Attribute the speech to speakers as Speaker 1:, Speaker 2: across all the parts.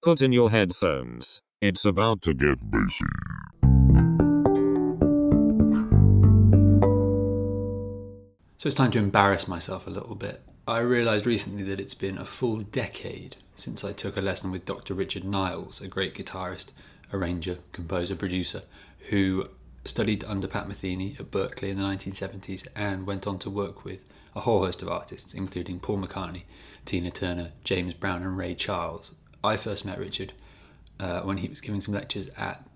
Speaker 1: Put in your headphones. It's about to get bassy.
Speaker 2: So it's time to embarrass myself a little bit. I realised recently that it's been a full decade since I took a lesson with Dr. Richard Niles, a great guitarist, arranger, composer, producer, who studied under Pat Metheny at Berklee in the 1970s and went on to work with a whole host of artists, including Paul McCartney, Tina Turner, James Brown and Ray Charles. I first met Richard when he was giving some lectures at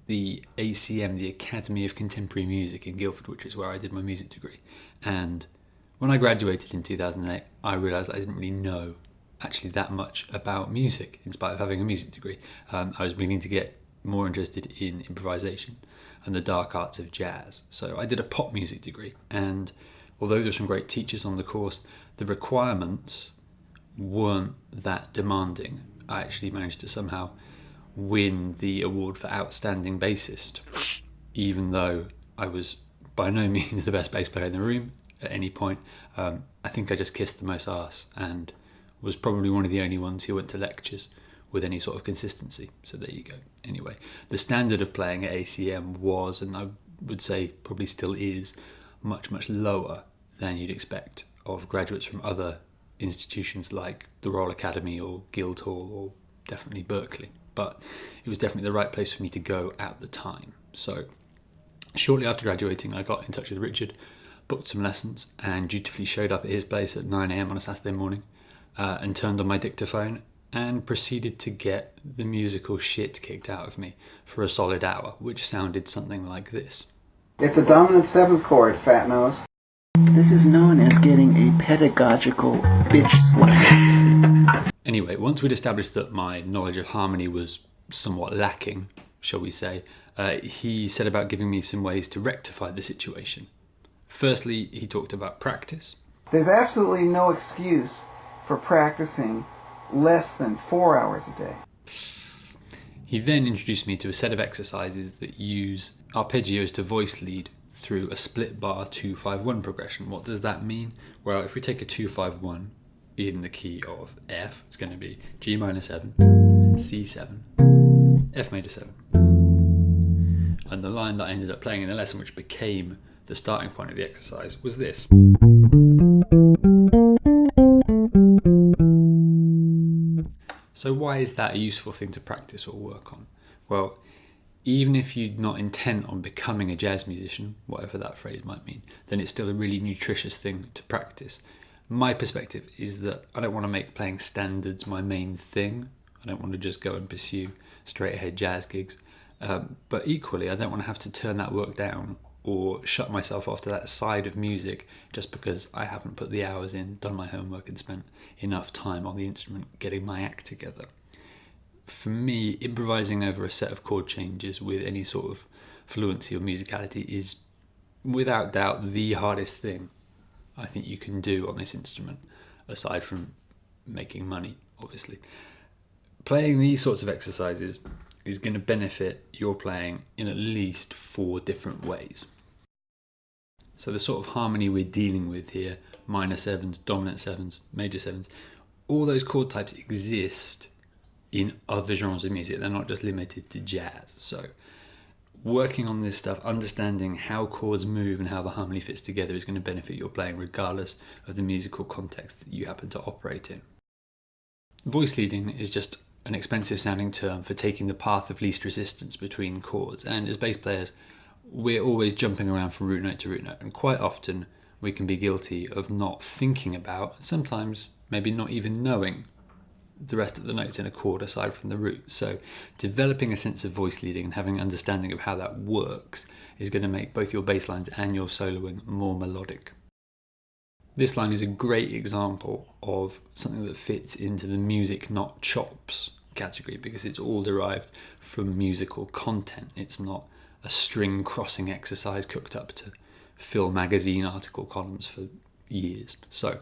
Speaker 2: the ACM, the Academy of Contemporary Music in Guildford, which is where I did my music degree. And when I graduated in 2008, I realised I didn't really know actually that much about music, in spite of having a music degree. I was beginning to get more interested in improvisation and the dark arts of jazz. So I did a pop music degree, and although there's some great teachers on the course, the requirements weren't that demanding. I actually managed to somehow win the award for outstanding bassist, even though I was by no means the best bass player in the room at any point. I think I just kissed the most arse and was probably one of the only ones who went to lectures with any sort of consistency. So there you go. Anyway, the standard of playing at ACM was, and I would say probably still is, much, much lower than you'd expect of graduates from other institutions like the Royal Academy or Guildhall or definitely Berklee. But it was definitely the right place for me to go at the time. So shortly after graduating, I got in touch with Richard, booked some lessons, and dutifully showed up at his place at 9 a.m. on a Saturday morning and turned on my dictaphone and proceeded to get the musical shit kicked out of me for a solid hour, which sounded something like this.
Speaker 3: It's a dominant seventh chord, fat nose.
Speaker 4: This is known as getting a pedagogical bitch slap.
Speaker 2: Anyway, once we'd established that my knowledge of harmony was somewhat lacking, shall we say, he set about giving me some ways to rectify the situation. Firstly, he talked about practice.
Speaker 3: There's absolutely no excuse for practicing less than 4 hours a day.
Speaker 2: He then introduced me to a set of exercises that use arpeggios to voice lead through a split bar 2-5-1 progression. What does that mean? Well, if we take a 2-5-1 in the key of F, it's going to be G minor 7, C7, F major 7. And the line that I ended up playing in the lesson, which became the starting point of the exercise, was this. So why is that a useful thing to practice or work on? Well, even if you're not intent on becoming a jazz musician, whatever that phrase might mean, then it's still a really nutritious thing to practice. My perspective is that I don't want to make playing standards my main thing. I don't want to just go and pursue straight ahead jazz gigs. But equally, I don't want to have to turn that work down or shut myself off to that side of music just because I haven't put the hours in, done my homework and spent enough time on the instrument getting my act together. For me, improvising over a set of chord changes with any sort of fluency or musicality is without doubt the hardest thing I think you can do on this instrument, aside from making money, obviously. Playing these sorts of exercises is going to benefit your playing in at least 4 different ways. So the sort of harmony we're dealing with here, minor 7s, dominant 7s, major 7s, all those chord types exist in other genres of music. They're not just limited to jazz. So working on this stuff, understanding how chords move and how the harmony fits together is going to benefit your playing regardless of the musical context that you happen to operate in. Voice leading is just an expensive sounding term for taking the path of least resistance between chords, and as bass players we're always jumping around from root note to root note, and quite often we can be guilty of not thinking about, sometimes maybe not even knowing, the rest of the notes in a chord aside from the root. So developing a sense of voice leading and having an understanding of how that works is going to make both your bass lines and your soloing more melodic. This line is a great example of something that fits into the music not chops category because it's all derived from musical content. It's not a string crossing exercise cooked up to fill magazine article columns for years. So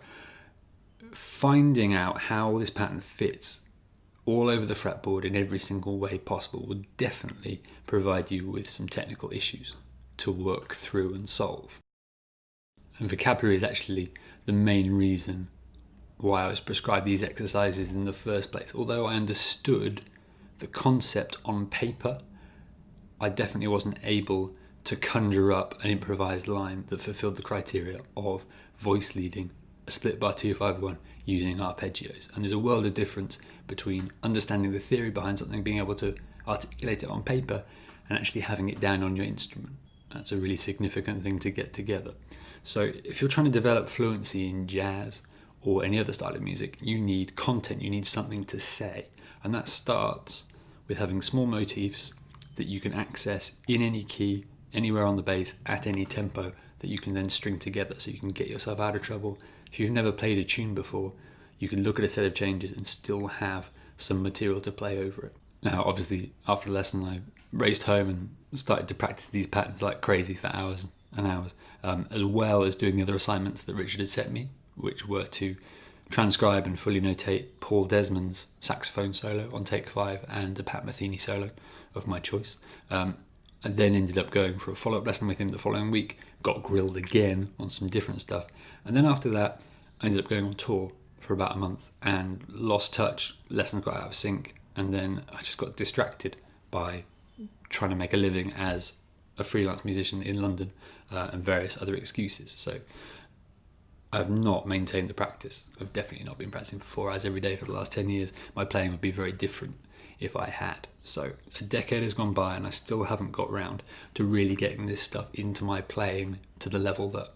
Speaker 2: finding out how this pattern fits all over the fretboard in every single way possible will definitely provide you with some technical issues to work through and solve. And vocabulary is actually the main reason why I was prescribed these exercises in the first place. Although I understood the concept on paper, I definitely wasn't able to conjure up an improvised line that fulfilled the criteria of voice leading a split bar 251 using arpeggios. And there's a world of difference between understanding the theory behind something, being able to articulate it on paper, and actually having it down on your instrument. That's a really significant thing to get together. So if you're trying to develop fluency in jazz or any other style of music, you need content, you need something to say. And that starts with having small motifs that you can access in any key, anywhere on the bass, at any tempo, that you can then string together so you can get yourself out of trouble. If you've never played a tune before, you can look at a set of changes and still have some material to play over it. Now, obviously, after the lesson, I raced home and started to practice these patterns like crazy for hours and hours, as well as doing the other assignments that Richard had set me, which were to transcribe and fully notate Paul Desmond's saxophone solo on take 5 and a Pat Metheny solo of my choice. I then ended up going for a follow-up lesson with him the following week, got grilled again on some different stuff, and then after that I ended up going on tour for about a month and lost touch, lessons got out of sync, and then I just got distracted by trying to make a living as a freelance musician in London and various other excuses. So I've not maintained the practice. I've definitely not been practicing for 4 hours every day for the last 10 years. My playing would be very different if I had. So a decade has gone by and I still haven't got round to really getting this stuff into my playing to the level that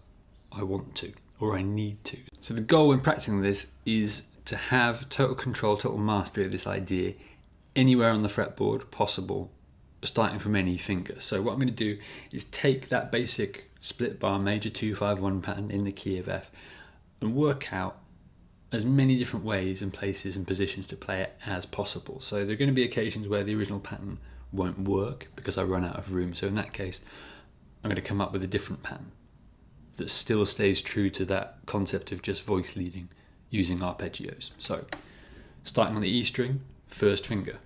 Speaker 2: I want to, or I need to. So the goal in practicing this is to have total control, total mastery of this idea anywhere on the fretboard possible, starting from any finger. So what I'm going to do is take that basic split bar major 251 pattern in the key of F and work out as many different ways and places and positions to play it as possible. So there are going to be occasions where the original pattern won't work because I run out of room. So in that case, I'm going to come up with a different pattern that still stays true to that concept of just voice leading using arpeggios. So starting on the E string, first finger.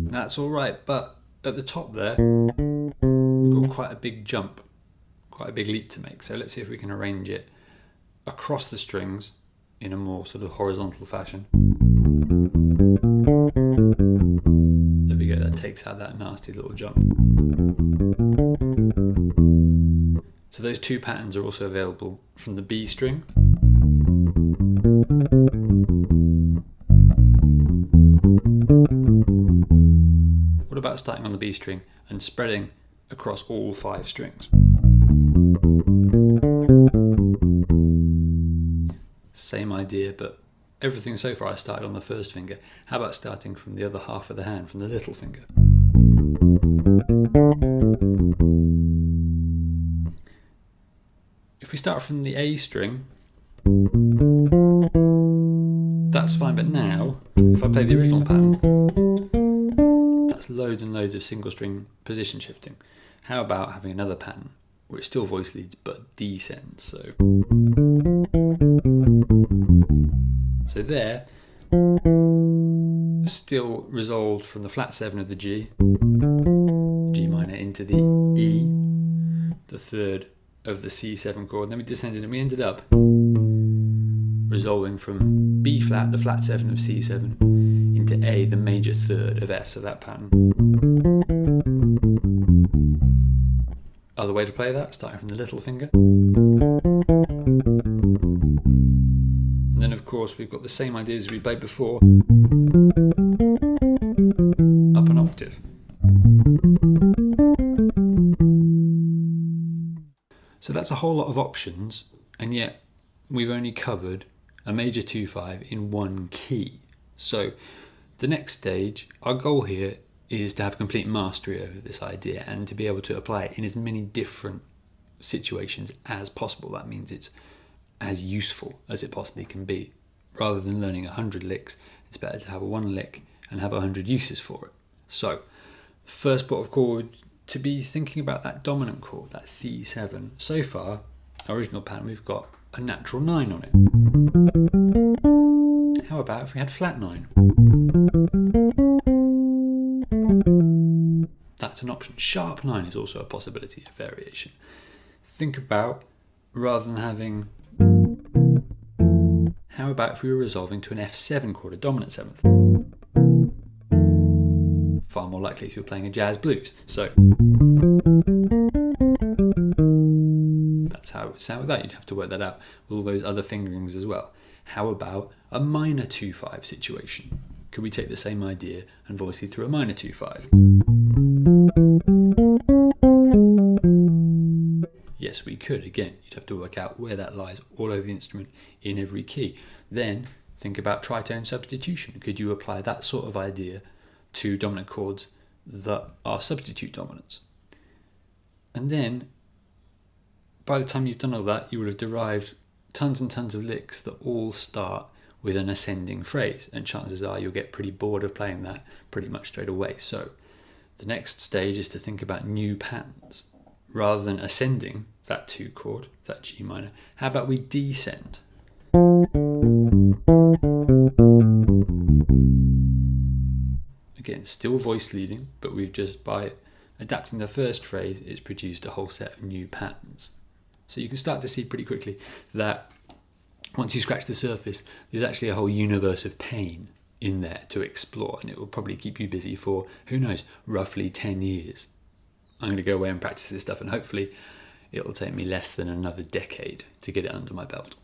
Speaker 2: That's all right, but at the top there, we've got quite a big jump, quite a big leap to make. So let's see if we can arrange it across the strings in a more sort of horizontal fashion. There we go, that takes out that nasty little jump. So those two patterns are also available from the B string. What about starting on the B string and spreading across all 5 strings? Same idea, but everything so far I started on the first finger. How about starting from the other half of the hand, from the little finger? If we start from the A string, that's fine, but now, if I play the original pattern, that's loads and loads of single string position shifting. How about having another pattern where it still voice leads but descends? So there, still resolved from the flat 7 of the G minor into the E, the 3rd of the C7 chord, and then we descended and we ended up resolving from B flat, the flat 7 of C7, into A, the major 3rd of F, so that pattern. Other way to play that, starting from the little finger. And then of course we've got the same ideas as we played before, up an octave. So that's a whole lot of options, and yet we've only covered a major 2/5 in one key. So the next stage, our goal here is to have complete mastery over this idea and to be able to apply it in as many different situations as possible. That means it's as useful as it possibly can be. Rather than learning 100 licks, it's better to have 1 lick and have 100 uses for it. So first port of call would to be thinking about that dominant chord, that C7. So far, our original pattern, we've got a natural 9 on it. How about if we had flat 9? That's an option. Sharp 9 is also a possibility of variation. Think about, rather than having how about if we were resolving to an F7 chord, a dominant seventh? Far more likely if you're playing a jazz blues. So that's how it would sound with that. You'd have to work that out with all those other fingerings as well. How about a minor 2-5 situation? Could we take the same idea and voice it through a minor 2-5? Yes, we could. Again, you'd have to work out where that lies all over the instrument in every key. Then think about tritone substitution. Could you apply that sort of idea to dominant chords that are substitute dominants? And then by the time you've done all that, you will have derived tons and tons of licks that all start with an ascending phrase, and chances are you'll get pretty bored of playing that pretty much straight away. So the next stage is to think about new patterns. Rather than ascending that 2 chord, that G minor, how about we descend? Again, still voice leading, but we've just, by adapting the first phrase, it's produced a whole set of new patterns. So you can start to see pretty quickly that once you scratch the surface, there's actually a whole universe of pain in there to explore, and it will probably keep you busy for, who knows, roughly 10 years. I'm going to go away and practice this stuff, and hopefully it'll take me less than another decade to get it under my belt.